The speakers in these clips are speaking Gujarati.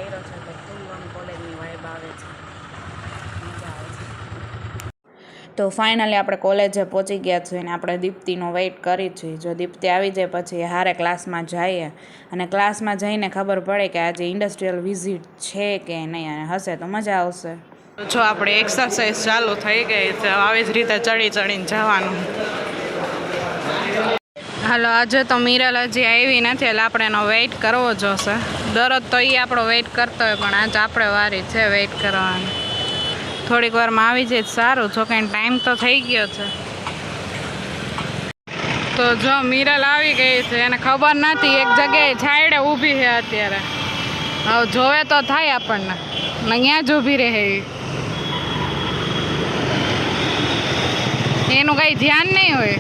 પહેર્યો છે તો ફૂલ ઓન કોલેજની વાઇબ આવે છે, મજા આવે છે. તો ફાઇનલી આપણે કોલેજે પહોંચી ગયા છીએ અને આપણે દીપ્તિનો વેઇટ કરી છીએ. જો દીપ્તિ આવી જાય પછી હારે ક્લાસમાં જઈએ અને ક્લાસમાં જઈને ખબર પડે કે આજે ઇન્ડસ્ટ્રીયલ વિઝિટ છે કે નહીં, અને હશે તો મજા આવશે. જો આપણે એક્સરસાઇઝ ચાલુ થઈ ગઈ છે, આવી જ રીતે ચડી ચડીને જવાનું. હાલો, આજે તો મિરલ હજી આવી નથી એટલે આપણે એનો વેઇટ કરવો જોશે. દરરોજ તો એ આપણો વેઇટ કરતો હોય, પણ આજે આપણે વારી છે વેઇટ કરવાની. થોડીક વારમાં આવી જાય સારું, જો કંઈ ટાઈમ તો થઈ ગયો છે. તો જો મિરલ આવી ગઈ છે, એને ખબર નથી એક જગ્યાએ છાંયડે ઊભી છે અત્યારે. હવે જોવે તો થાય આપણને, અહીંયા જ ઊભી રહે. એનું કંઈ ધ્યાન નહીં હોય,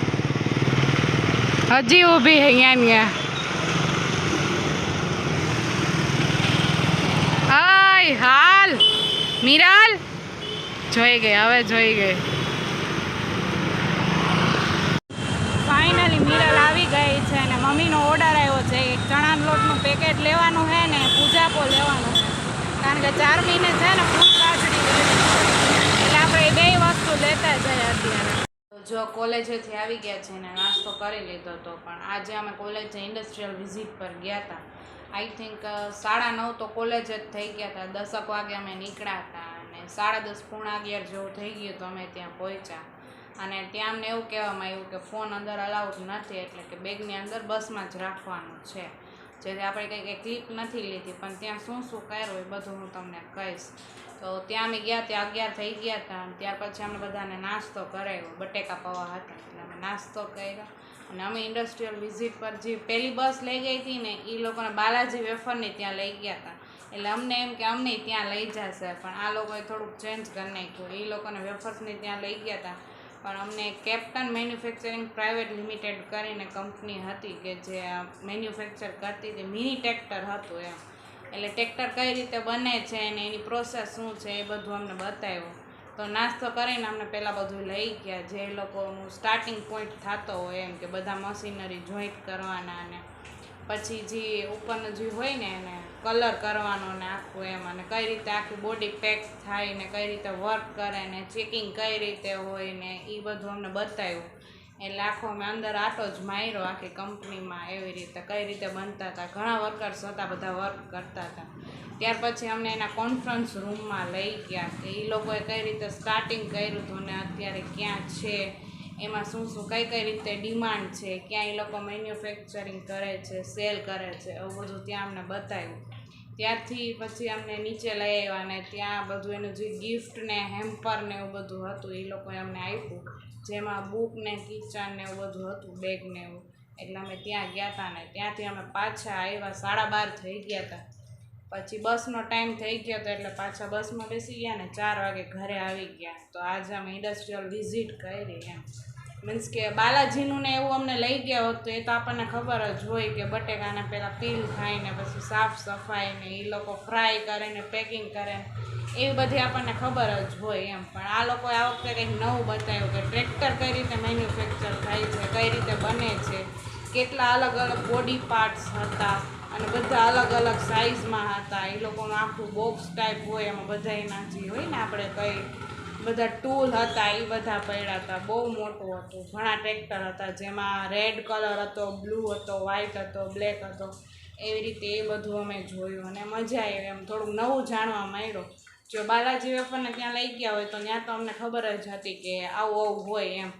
હજી ઊભી છે અહીંયા. હાય હાલ મિરલ જોઈ ગઈ, હવે જોઈ ગઈ. ફાઇનલી મિરલ આવી ગઈ છે અને મમ્મીનો ઓર્ડર આવ્યો છે. એક ચણાના લોટનું પેકેટ લેવાનું છે ને પૂજાપો લેવાનું છે, કારણ કે 4 મહિને છે ને ફૂલ કાચડી એટલે આપણે એ 2 વસ્તુ લેતા જઈએ અત્યારે. જો કોલેજેથી આવી ગયા છે ને નાસ્તો કરી લીધો હતો, પણ આજે અમે કોલેજે ઇન્ડસ્ટ્રીયલ વિઝિટ પર ગયા હતા. આઈ થિંક 9:30 તો કોલેજ જ થઈ ગયા હતા. 10 વાગે અમે નીકળ્યા હતા અને 10:30 પોણા 11 જેવું થઈ ગયું તો અમે ત્યાં પહોંચ્યા. અને ત્યાં અમને એવું કહેવામાં આવ્યું કે ફોન અંદર અલાઉડ નથી, એટલે કે બેગની અંદર બસમાં જ રાખવાનું છે. જેથી આપણે કંઈ ક્લિપ નથી લીધી, પણ ત્યાં શું શું કર્યું એ બધું હું તમને કહીશ. તો ત્યાં અમે ગયા, ત્યાં 11 થઈ ગયા હતા. અને ત્યાર પછી અમે બધાને નાસ્તો કરાવ્યો. બટેકા પૌવા હતા એટલે અમે નાસ્તો કર્યો. અને અમે ઇન્ડસ્ટ્રીયલ વિઝિટ પર જે પહેલી બસ લઈ ગઈ હતી ને એ લોકોને બાલાજી વેફરની ત્યાં લઈ ગયા હતા. એટલે અમને એમ કે અમને ત્યાં લઈ જશે, પણ આ લોકોએ થોડુંક ચેન્જ કરી નાખ્યું. એ લોકોને વેફર્સની ત્યાં લઈ ગયા હતા, પણ અમને કેપ્ટન મેન્યુફેક્ચરિંગ પ્રાઇવેટ લિમિટેડ કરીને કંપની હતી કે જે મેન્યુફેક્ચર કરતી હતી. મિની ટ્રેક્ટર હતું એમ, એટલે ટ્રેક્ટર કઈ રીતે બને છે અને એની પ્રોસેસ શું છે એ બધું અમને બતાવ્યું. તો નાસ્તો કરીને અમને પહેલાં બધું લઈ ગયા, જે લોકોનું સ્ટાર્ટિંગ પોઈન્ટ થતો હોય એમ કે બધા મશીનરી જોઈન્ટ કરવાના, અને પછી જે ઉપરનું જે હોય ને એને કલર કરવાનો ને આખું એમ, અને કઈ રીતે આખી બોડી પેક થાય ને કઈ રીતે વર્ક કરે ને ચેકિંગ કઈ રીતે હોય ને એ બધું અમને બતાવ્યું. એટલે આખો અમે અંદર આટો જ માર્યો આખી કંપનીમાં, એવી રીતે કઈ રીતે બનતા હતા. ઘણા વર્કર્સ હતા, બધા વર્ક કરતા હતા. ત્યાર પછી અમને એના કોન્ફરન્સ રૂમમાં લઈ ગયા કે એ લોકોએ કઈ રીતે સ્ટાર્ટિંગ કર્યું હતું ને અત્યારે ક્યાં છે, એમાં શું શું કઈ કઈ રીતે ડિમાન્ડ છે, ક્યાં એ લોકો મેન્યુફેક્ચરિંગ કરે છે, સેલ કરે છે, એવું બધું ત્યાં અમને બતાવ્યું. ત્યારથી પછી અમને નીચે લઈ આવ્યા ને ત્યાં બધું એનું જે ગિફ્ટ ને હેમ્પર ને એવું બધું હતું એ લોકોએ અમને આપ્યું, જેમાં બુક ને કિચન ને એવું બધું હતું, બેગ ને એવું. એટલે અમે ત્યાં ગયા હતા ને ત્યાંથી અમે પાછા આવ્યા. 12:30 થઈ ગયા હતા. પછી બસનો ટાઈમ થઈ ગયો હતો એટલે પાછા બસમાં બેસી ગયા ને 4 વાગે ઘરે આવી ગયા. તો આજે અમે ઇન્ડસ્ટ્રીયલ વિઝિટ કરી એમ. મીન્સ કે બાલાજીનું ને એવું અમને લઈ ગયા હોત તો એ તો આપણને ખબર જ હોય કે બટેકાને પહેલાં પીલ ખાઈને પછી સાફ સફાઈ ને એ લોકો ફ્રાય કરે ને પેકિંગ કરે એવી બધી આપણને ખબર જ હોય એમ. પણ આ લોકોએ આ વખતે કંઈક નવું બતાવ્યું કે ટ્રેક્ટર કઈ રીતે મેન્યુફેક્ચર થાય છે, કઈ રીતે બને છે, કેટલા અલગ અલગ બોડી પાર્ટ્સ હતા અને બધા અલગ અલગ સાઇઝમાં હતા. એ લોકોનું આખું બોક્સ ટાઈપ હોય, એમાં બધા એના જે હોય ને આપણે કઈ બધા ટૂલ હતા એ બધા પડ્યા હતા. બહુ મોટું હતું, ઘણા ટ્રેક્ટર હતા, જેમાં રેડ કલર હતો, બ્લુ હતો, વ્હાઇટ હતો, બ્લેક હતો. એવી રીતે એ બધું અમે જોયું અને મજા આવી એમ, થોડુંક નવું જાણવા મળ્યું. જો બાલાજી વેફરને ત્યાં લઈ ગયા હોય તો ત્યાં તો અમને ખબર જ હતી કે આવું આવું હોય એમ,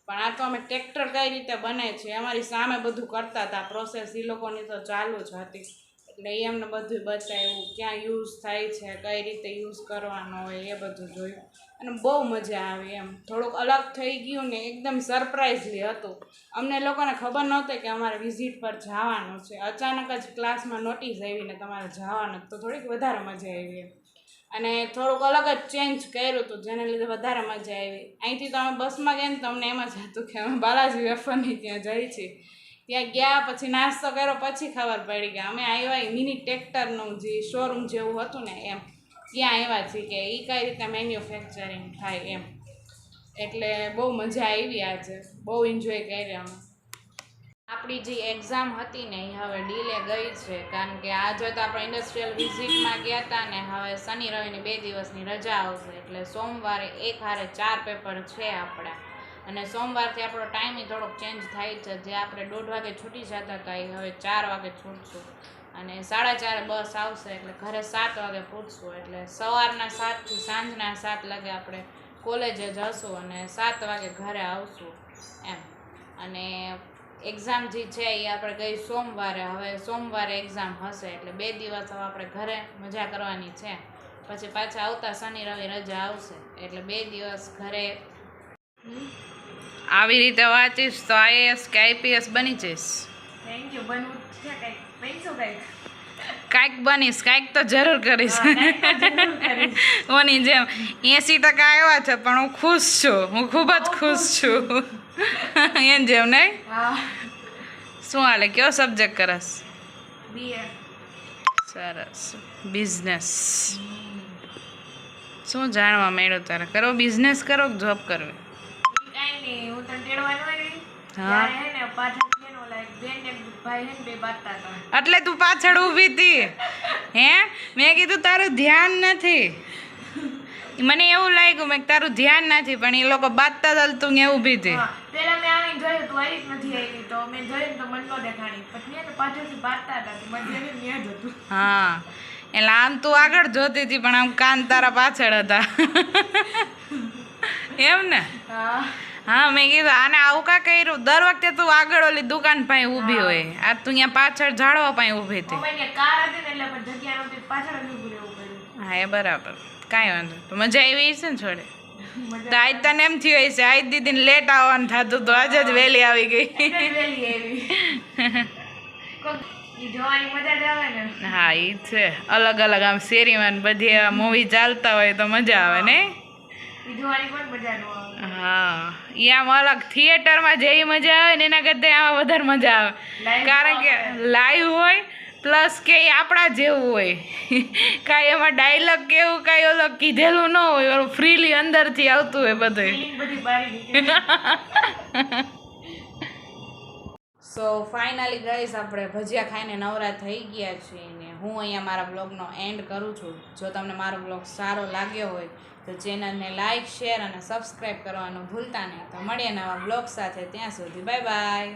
પણ આ તો અમે ટ્રેક્ટર કઈ રીતે બને છે અમારી સામે બધું કરતા હતા. પ્રોસેસ એ લોકોની તો ચાલુ જ હતી, એટલે એ અમને બધું બતાવ્યું, ક્યાં યુઝ થાય છે, કઈ રીતે યુઝ કરવાનો હોય એ બધું જોયું અને બહુ મજા આવી એમ. થોડુંક અલગ થઈ ગયું ને એકદમ સરપ્રાઇઝલી હતું. અમને લોકોને ખબર નહોતી કે અમારે વિઝિટ પર જવાનું છે. અચાનક જ ક્લાસમાં નોટિસ આવીને તમારે જવાનું, તો થોડીક વધારે મજા આવી એમ. અને થોડુંક અલગ જ ચેન્જ કર્યું હતું જેને લીધે વધારે મજા આવી. અહીંથી તો અમે બસમાં ગયા ને તો અમને એમ જ હતું કે અમે બાલાજી વેફરની ત્યાં જઈએ છીએ. ત્યાં ગયા પછી નાસ્તો કર્યો પછી ખબર પડી કે અમે આવ્યા મિની ટ્રેક્ટરનું જે શોરૂમ જેવું હતું ને એમ, ત્યાં આવ્યા છીએ કે એ કઈ રીતે મેન્યુફેક્ચરિંગ થાય એમ. એટલે બહુ મજા આવી આજે, બહુ એન્જોય કર્યા અમે. આપણી જે એક્ઝામ હતી ને એ હવે ડીલે ગઈ છે, કારણ કે આજે તો આપણે ઇન્ડસ્ટ્રીયલ વિઝિટમાં ગયા હતા ને હવે શનિ રવિની 2 દિવસની રજા આવશે, એટલે સોમવારે એક હારે 4 પેપર છે આપણા. અને સોમવારથી આપણો ટાઈમ થોડોક ચેન્જ થાય છે. જે આપણે 1:30 વાગે છૂટી જતા હતા એ હવે 4 વાગે છૂટશું, અને 4:30 બસ આવશે એટલે ઘરે 7 વાગે પૂછશું. એટલે સવારના 7થી સાંજના 7 લાગે આપણે કોલેજે જશું અને 7 વાગે ઘરે આવશું એમ. અને એક્ઝામ જે છે એ આપણે ગઈ સોમવારે, હવે સોમવારે એક્ઝામ હશે એટલે 2 દિવસ હવે આપણે ઘરે મજા કરવાની છે. પછી પાછા આવતા શનિ રવિ રજા આવશે એટલે 2 દિવસ ઘરે. આવી રીતે વાંચીશ તો IAS કે IPS બની જઈશ. Thank you. બનવું છે કંઈક, બનશું કંઈક. કાંઈક બનીશ, કાંઈક તો જરૂર કરીશ. ઓની જેમ 80% આવ્યા છે પણ હું ખુશ છું, હું ખૂબ જ ખુશ છું. એમ જેમ નહીં. શું હાલે, કયો સબ્જેક્ટ કરસ? BA. સરસ. બિઝનેસ. શું જાણવા મળ્યું તારે? કરો બિઝનેસ કરો કે જોબ કરવી? કાંઈ નહીં, હું તને તેડવાનું હોય ને હા. ત્યારે હે ને પાછળ છે ને ઓલા એક બેન ને ભાઈ હે ને બે બાતતા હતા. એટલે તું પાછળ ઊભી હતી હે? મેં કીધું તારું ધ્યાન નથી. મને એવું લાગ્યું મેં તારું ધ્યાન નથી, પણ એ લોકો બાતતા હતા તું ત્યાં ઊભી હતી. હા, પેલા મેં આવીને જોયું તું આવી જ નથી આવી, તો મેં જોયું તો મને ન દેખાણી. પછી એને પાછળથી બાતતા હતા તો મને જોયું ત્યાં જ હતું. હા, એટલે આમ તું આગળ જોતી હતી પણ આમ કાન તારા પાછળ હતા. એમ ને? હા. હા, મેં કીધું આને આવું કા કર્યું? દર વખતે તું આગળ ઓલી દુકાન પાસે ઊભી હોય, આ તું અહીંયા પાછળ ઝાડવા પાસે ઊભી હતી. ઓમાને કાર હતી ને એટલે પણ જગ્યા નહોતી, પાછળ જ ઊભું રહેવું પડ્યું. હા, એ બરાબર. કાંઈ વાંધો નહીં. તો મજા આવી છે ને છોડે? મજા તો આજ તને એમ થયું હશે આજ દીદીને લેટ આવવાનું થતું તો આજે જ વહેલી આવી ગઈ. એટલે જ વહેલી આવી. ઈ જોવાની મજા જ આવે ને. હા, એ છે. અલગ અલગ આમ શેરીમાં ને બધી આ મૂવી ચાલતા હોય તો મજા આવે ને. ઈ જોવાની પણ મજા ન આવે. હા, એ આમ અલગ થિયેટરમાં જેવી મજા આવે ને એના કરતાં આમાં વધારે મજા આવે, Live કારણ કે લાઈવ હોય પ્લસ કે એ આપણા જેવું હોય. કાંઈ એમાં ડાયલોગ કે એવું કાંઈ ઓલો કીધેલું ન હોય, ઓલું ફ્રીલી અંદરથી આવતું હોય બધું. ફિલિંગ બધી બારી નીકળે. સો ફાઇનલી ગાઈસ આપણે ભજીયા ખાઈને નવરા થઈ ગયા છીએ ને હું અહીંયા મારા બ્લોગનો એન્ડ કરું છું. જો તમને મારો બ્લોગ સારો લાગ્યો હોય તો ચેનલને લાઇક, શેર અને સબસ્ક્રાઈબ કરવાનું ભૂલતા નહીં. તો મળીએ નવા બ્લોગ સાથે, ત્યાં સુધી બાય બાય.